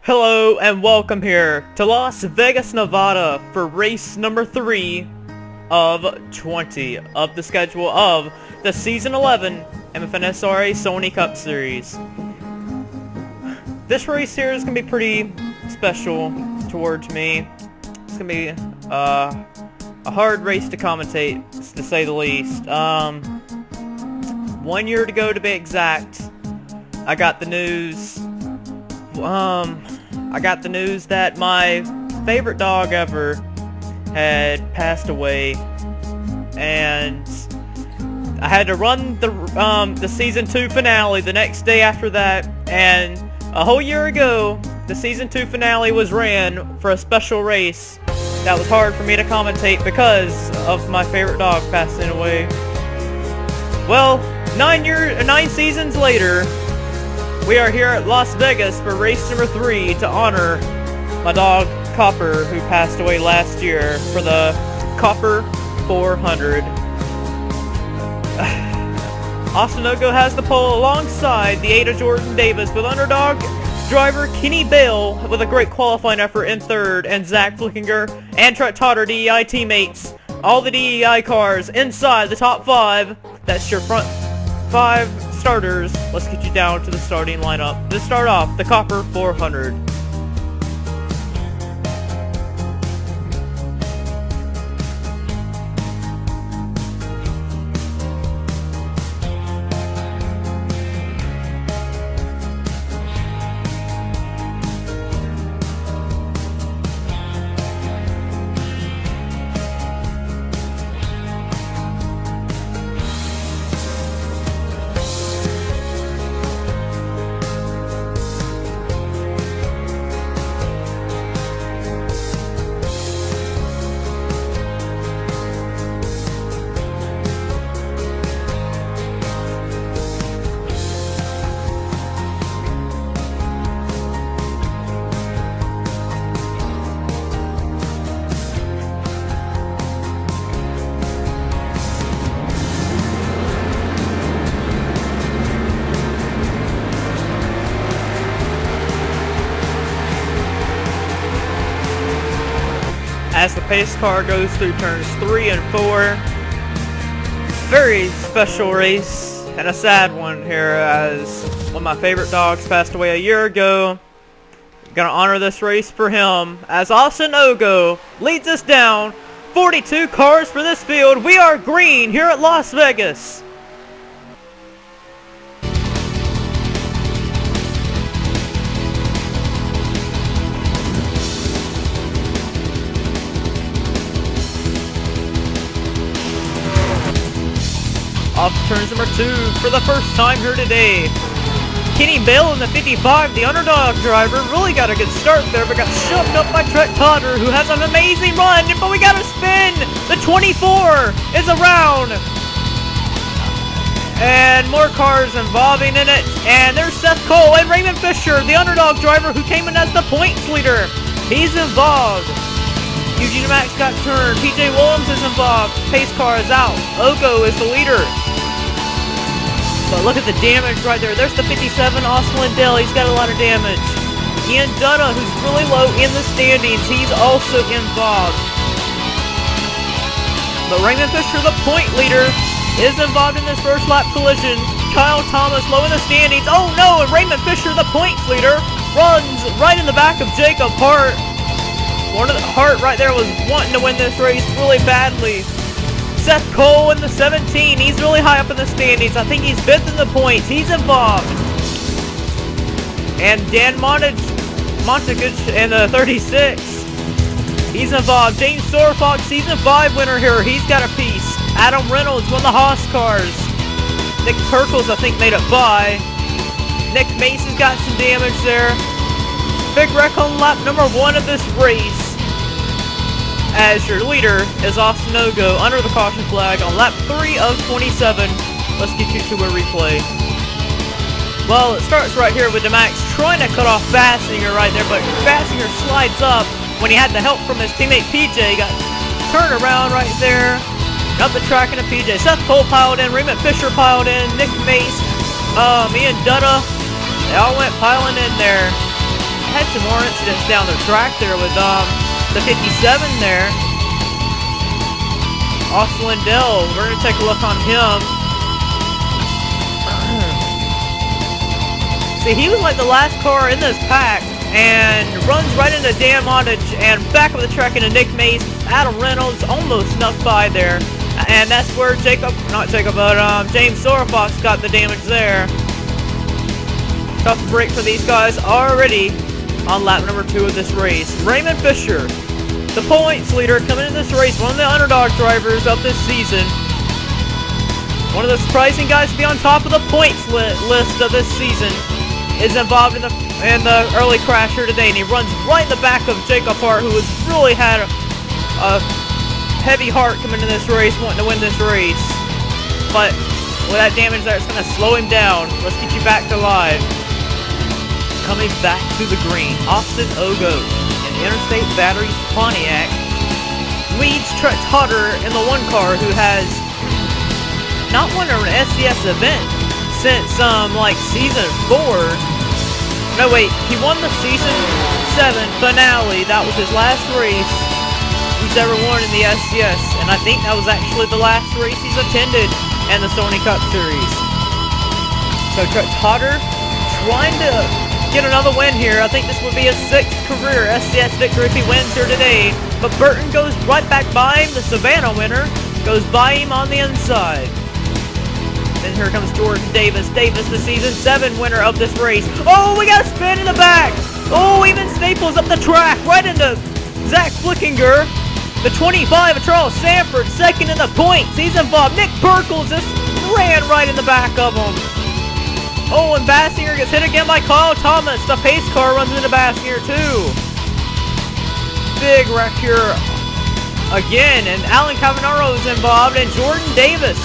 Hello and welcome here to Las Vegas, Nevada for race number 3 of 20 of the schedule of the Season 11 MFNSRA Sony Cup Series. This race here is going to be pretty special towards me. It's going to be a hard race to commentate, to say the least. 1 year to go to be exact. I got the news that my favorite dog ever had passed away, and I had to run the season 2 finale the next day after that. And a whole year ago, the season 2 finale was ran for a special race that was hard for me to commentate because of my favorite dog passing away. Well, 9 seasons later, we are here at Las Vegas for race number 3 to honor my dog Copper, who passed away last year, for the Copper 400. Austin Ogo has the pole alongside the 8 of Jordan Davis, with underdog driver Kenny Bale with a great qualifying effort in 3rd, and Zach Flickinger and Trent Totter DEI teammates. All the DEI cars inside the top 5. That's your front 5 starters. Let's get you down to the starting lineup. To start off, the Copper 400. As the pace car goes through turns 3 and 4. Very special race, and a sad one here, as one of my favorite dogs passed away a year ago. Gonna honor this race for him, as Austin Ogo leads us down. 42 cars for this field. We are green here at Las Vegas. Off turns number 2 for the first time here today. Kenny Bale in the 55, the underdog driver, really got a good start there, but got shoved up by Trent Totter, who has an amazing run, but we got a spin! The 24 is around! And more cars involving in it, and there's Seth Cole and Raymond Fisher, the underdog driver, who came in as the points leader. He's involved. Eugene Max got turned. PJ Williams is involved. Pace car is out. Ogo is the leader. But look at the damage right there. There's the 57, Austin Lindell. He's got a lot of damage. Ian Dunna, who's really low in the standings, he's also involved. But Raymond Fisher, the point leader, is involved in this first lap collision. Kyle Thomas low in the standings. Oh no, and Raymond Fisher, the points leader, runs right in the back of Jacob Hart. Hart right there was wanting to win this race really badly. Seth Cole in the 17, he's really high up in the standings. I think he's 5th in the points. He's involved. And Dan Montage in the 36, he's involved. James Sorfox, Season 5 winner here, he's got a piece. Adam Reynolds won the Haas cars. Nick Perkles, I think, made it by. Nick Mason's got some damage there. Big wreck on lap number 1 of this race, as your leader is Austin Ogo under the caution flag on lap 3 of 27. Let's get you to a replay. Well, it starts right here with DeMax trying to cut off Bassinger right there, but Bassinger slides up when he had the help from his teammate PJ. He got turned around right there. Up the track into PJ. Seth Cole piled in, Raymond Fisher piled in, Nick Mace, Ian Dunna, they all went piling in there. had some more incidents down the track there with the 57 there. Austin Lindell, we're going to take a look on him. See, he was like the last car in this pack and runs right into Dan Montage and back of the track into Nick Mace. Adam Reynolds almost snuck by there. And that's where James Sorafox got the damage there. Tough break for these guys already on lap number 2 of this race. Raymond Fisher, the points leader coming in this race, one of the underdog drivers of this season. One of the surprising guys to be on top of the points list of this season is involved in the early crash here today, and he runs right in the back of Jacob Hart, who has really had a heavy heart coming into this race, wanting to win this race. But with that damage there, it's going to slow him down. Let's get you back to live. Coming back to the green, Austin Ogo in Interstate Batteries Pontiac leads Trent Hutter in the one car, who has not won an SCS event since like season 4. No wait, he won the season 7 finale. That was his last race he's ever won in the SCS, and I think that was actually the last race he's attended in the Sony Cup Series. So Trent Hutter trying to get another win here. I think this would be his 6th career SCS victory if he wins here today. But Burton goes right back by him. The Savannah winner goes by him on the inside. Then here comes Jordan Davis. Davis, the season 7 winner of this race. Oh, we got a spin in the back. Oh, even Staples up the track right into Zach Flickinger. The 25 of Charles Sanford, second in the points. He's involved. Nick Burkles just ran right in the back of him. Oh, and Bassinger gets hit again by Kyle Thomas. The pace car runs into Bassinger too. Big wreck here again, and Alan Cavanaro is involved, and Jordan Davis.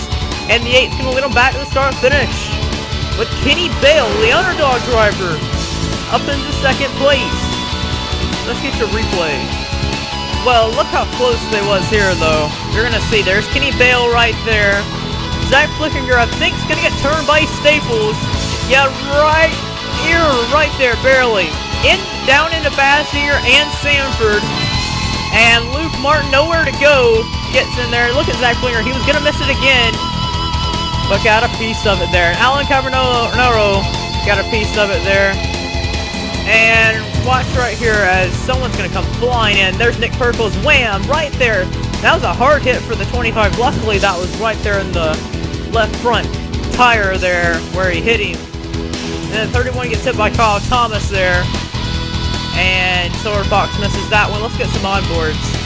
And the 8's going to lead him back to the start-finish with Kenny Bale, the underdog driver, up into 2nd place. Let's get your replay. Well, look how close they was here, though. You're going to see there's Kenny Bale right there. Zach Flickinger, I think, is going to get turned by Staples. Yeah, right here, right there, barely. Down into Bassinger and Sanford. And Luke Martin, nowhere to go, gets in there. Look at Zach Flickinger. He was going to miss it again. But got a piece of it there. And Alan Cavanaro got a piece of it there. And watch right here as someone's going to come flying in. There's Nick Perkles. Wham! Right there. That was a hard hit for the 25. Luckily, that was right there in the left front tire there where he hit him. And then 31 gets hit by Kyle Thomas there. And Silver Fox misses that one. Let's get some onboards.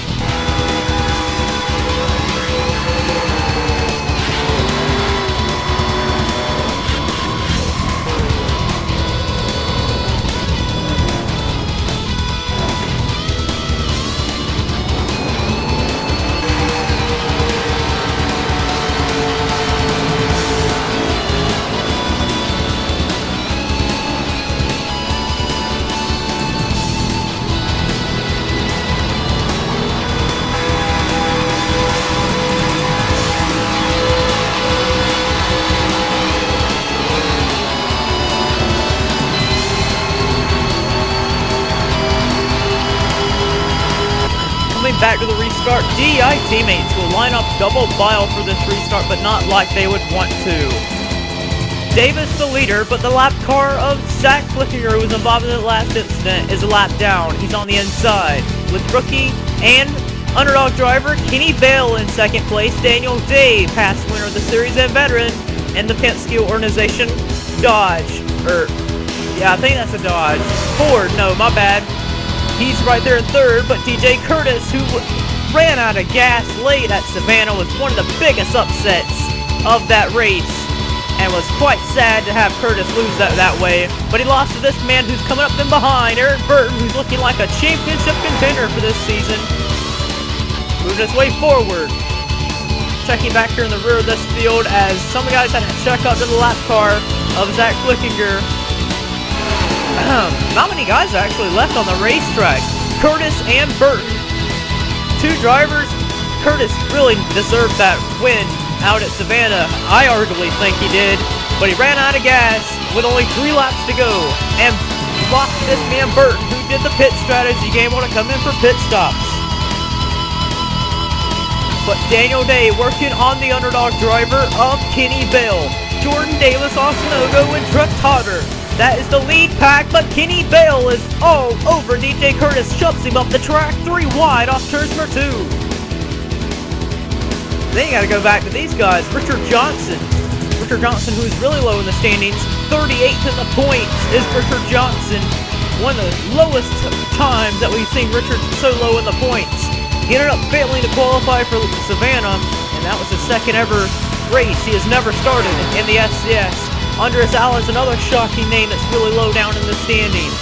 Back to the restart. DI teammates will line up double file for this restart, but not like they would want to. Davis the leader, but the lap car of Zach Flickinger, who was involved in the last incident, is a lap down. He's on the inside with rookie and underdog driver Kenny Bale in 2nd place. Daniel Day, past winner of the series and veteran, and the Penske organization Dodge. Yeah, I think that's a Dodge. Ford, no, my bad. He's right there in 3rd, but TJ Curtis, who ran out of gas late at Savannah, was one of the biggest upsets of that race, and was quite sad to have Curtis lose that way. But he lost to this man who's coming up in behind, Eric Burton, who's looking like a championship contender for this season. Moving his way forward. Checking back here in the rear of this field as some guys had to check up to the lap car of Zach Flickinger. Not many guys are actually left on the racetrack. Curtis and Burton, 2 drivers. Curtis really deserved that win out at Savannah. I arguably think he did, but he ran out of gas with only 3 laps to go. And watch this man Burton, who did the pit strategy game, want to come in for pit stops. But Daniel Day working on the underdog driver of Kenny Bale. Jordan Davis, Austin Ogo, and Trent Totter. That is the lead pack, but Kenny Bale is all over DJ Curtis, shoves him up the track, 3 wide off turn number 2. Then you gotta go back to these guys. Richard Johnson, who's really low in the standings, 38th in the points is Richard Johnson. One of the lowest times that we've seen Richard so low in the points. He ended up failing to qualify for Savannah, and that was his second ever race. He has never started in the SDS. Andres Allen's another shocking name that's really low down in the standings.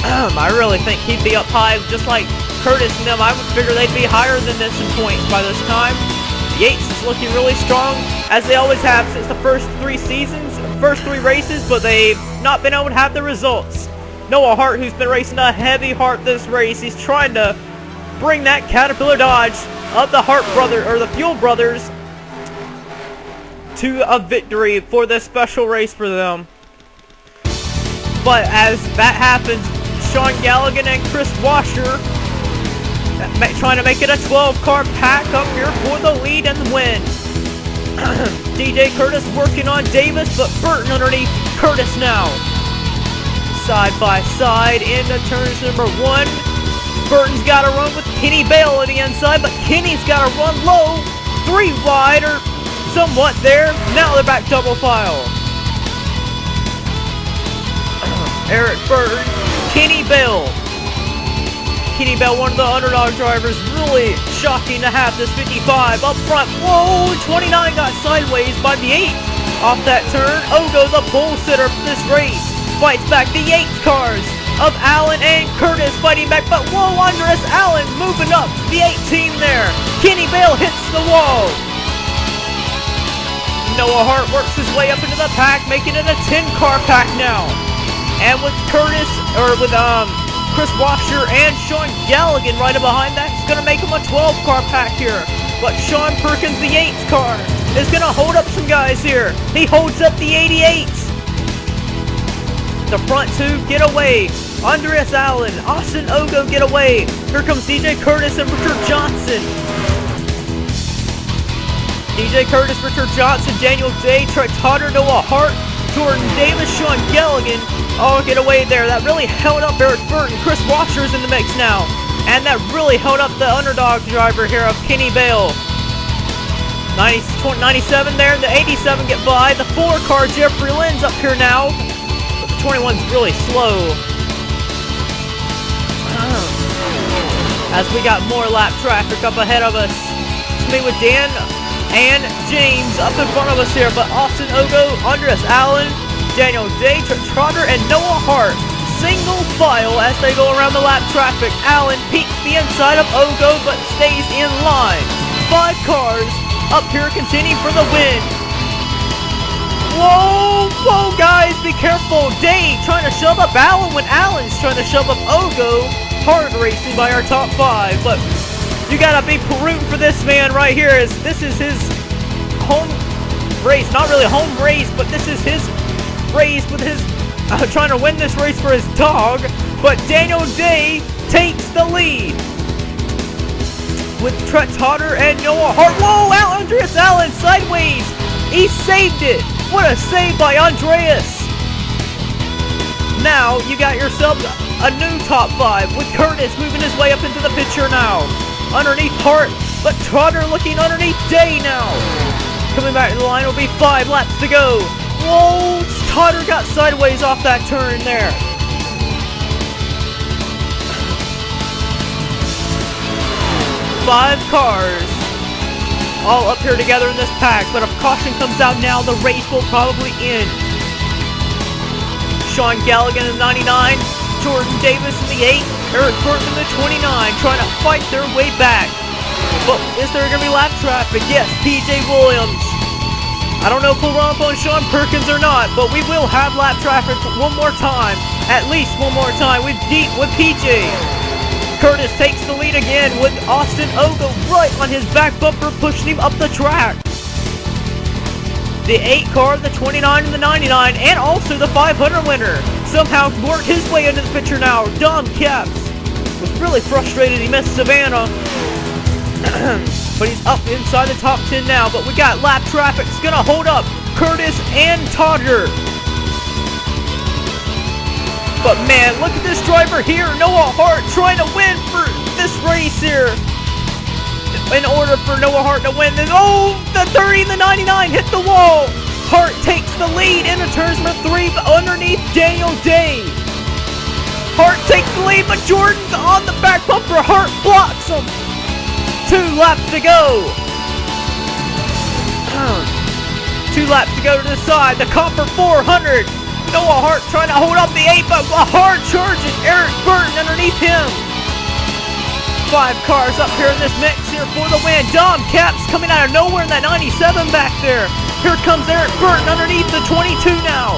I really think he'd be up high, just like Curtis and them. I would figure they'd be higher than this in points by this time. Yates is looking really strong, as they always have since the first 3 races, but they've not been able to have the results. Noah Hart, who's been racing a heavy Hart this race, he's trying to bring that Caterpillar Dodge of the Hart brother, or the Fuel brothers, to a victory for this special race for them. But as that happens, Sean Galligan and Chris Washer trying to make it a 12-car pack up here for the lead and the win. DJ Curtis working on Davis, but Burton underneath Curtis now. Side by side into turns number 1. Burton's got to run with Kenny Bale on the inside, but Kenny's got to run low. 3 wide or somewhat there. Now they're back double file. Eric Burton, Kenny Bale. Kenny Bale, one of the underdog drivers, really shocking to have this 55 up front. Whoa, 29 got sideways by the 8 off that turn. Ogo, the pole sitter for this race, fights back the 8 cars of Allen and Curtis fighting back, but whoa, Andres Allen moving up the 18 there. Kenny Bale hits the wall. Noah Hart works his way up into the pack, making it a 10-car pack now. And with Chris Washer and Sean Galligan right behind that, it's going to make him a 12-car pack here. But Sean Perkins, the 8th car, is going to hold up some guys here. He holds up the 88s. The front 2 get away. Andreas Allen, Austin Ogo get away. Here comes DJ Curtis and Richard Johnson. DJ Curtis, Richard Johnson, Daniel Day, Trent Totter, Noah Hart, Jordan Davis, Sean Galligan all get away there. That really held up Eric Burton. Chris Washer's in the mix now. And that really held up the underdog driver here of Kenny Bale. 97 there, the 87 get by. The 4-car Jeffrey Lynn's up here now. But the 21's really slow. As we got more lap traffic up ahead of us. It's me with Dan and James up in front of us here, but Austin Ogo, Andres Allen, Daniel Day, Trotter, and Noah Hart single file as they go around the lap traffic. Allen peeks the inside of Ogo but stays in line. 5 cars up here contending for the win. Whoa, whoa guys, be careful. Day trying to shove up Allen when Allen's trying to shove up Ogo. Hard racing by our top 5, but you gotta be rooting for this man right here, as this is his home race. Not really home race, but this is his race with his trying to win this race for his dog. But Daniel Day takes the lead with Trent Totter and Noah Hart. Whoa, out Andreas Allen sideways. He saved it. What a save by Andreas. Now you got yourself a new top 5 with Curtis moving his way up into the picture now. Underneath Hart, but Trotter looking underneath Day now. Coming back to the line will be 5 laps to go. Whoa, Trotter got sideways off that turn there. Five cars all up here together in this pack, but if caution comes out now, the race will probably end. Sean Galligan in the 99, Jordan Davis in the 8, Eric Burton in the 29, trying to fight their way back. But is there going to be lap traffic? Yes, PJ Williams. I don't know if we'll run up on Sean Perkins or not, but we will have lap traffic one more time. At least one more time with PJ. Curtis takes the lead again with Austin Ogo right on his back bumper, pushing him up the track. The 8 car, the 29, and the 99, and also the 500 winner. somehow work his way into the picture now. Dom Caps was really frustrated he missed Savannah. But he's up inside the top 10 now. But we got lap traffic. It's going to hold up Curtis and Todger. But man, look at this driver here. Noah Hart trying to win for this race here. In order for Noah Hart to win. Then, oh, the 30 and the 99 hit the wall. Hart takes the lead into turn number 3 underneath Daniel Day. Hart takes the lead, but Jordan's on the back bumper. Hart blocks him. 2 laps to go. 2 laps to go to the side. The Copper 400. Noah Hart trying to hold up the 8, but a hard charging Eric Burton underneath him. 5 cars up here in this mix here for the win. Dom Caps coming out of nowhere in that 97 back there. Here comes Eric Burton underneath the 22 now.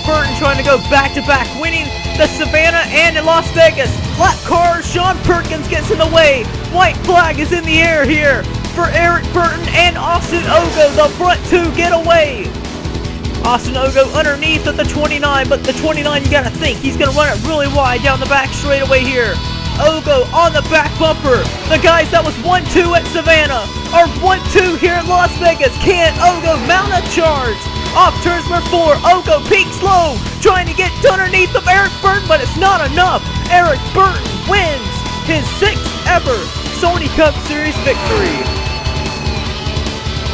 Burton trying to go back-to-back, winning the Savannah and in Las Vegas. Lap car, Sean Perkins gets in the way. White flag is in the air here for Eric Burton and Austin Ogo. The front 2 get away. Austin Ogo underneath at the 29, but the 29, you gotta think, he's gonna run it really wide down the back straightaway here. Ogo on the back bumper. The guys that was 1-2 at Savannah are 1-2 here in Las Vegas. Can Ogo mount a charge? Off turns number 4, Ogo peaks low, trying to get underneath of Eric Burton, but it's not enough. Eric Burton wins his 6th ever Sony Cup Series victory.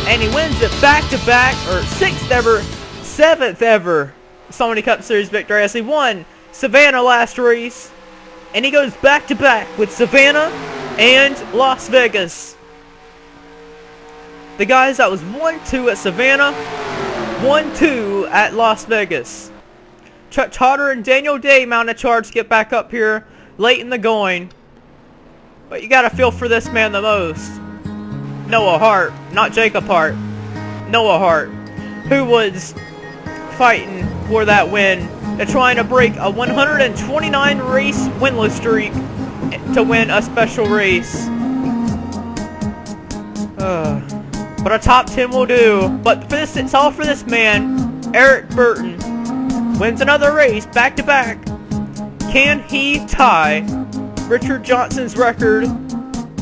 And he wins it back-to-back, or 6th ever, 7th ever Sony Cup Series victory as he won Savannah last race. And he goes back-to-back with Savannah and Las Vegas. The guys that was 1-2 at Savannah, 1-2 at Las Vegas. Chuck Totter and Daniel Day mount a charge to get back up here late in the going. But you gotta feel for this man the most. Noah Hart, not Jacob Hart. Noah Hart, who was fighting for that win. They're trying to break a 129 race winless streak to win a special race. But a top 10 will do. But for this, it's all for this man, Eric Burton. Wins another race back to back. Can he tie Richard Johnson's record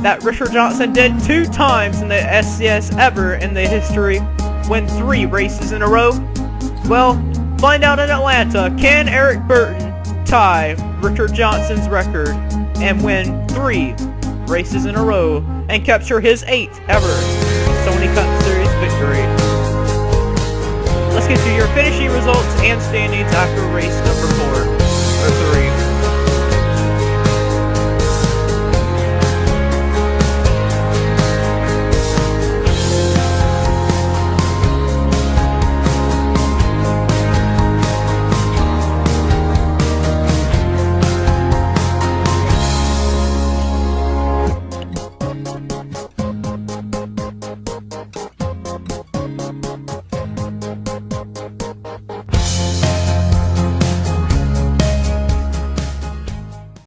that Richard Johnson did 2 times in the SCS ever in the history? Win 3 races in a row? Well, find out in Atlanta. Can Eric Burton tie Richard Johnson's record and win 3 races in a row and capture his 8th ever Sony Cup Series victory? Let's get to your finishing results and standings after race number 4 or 3.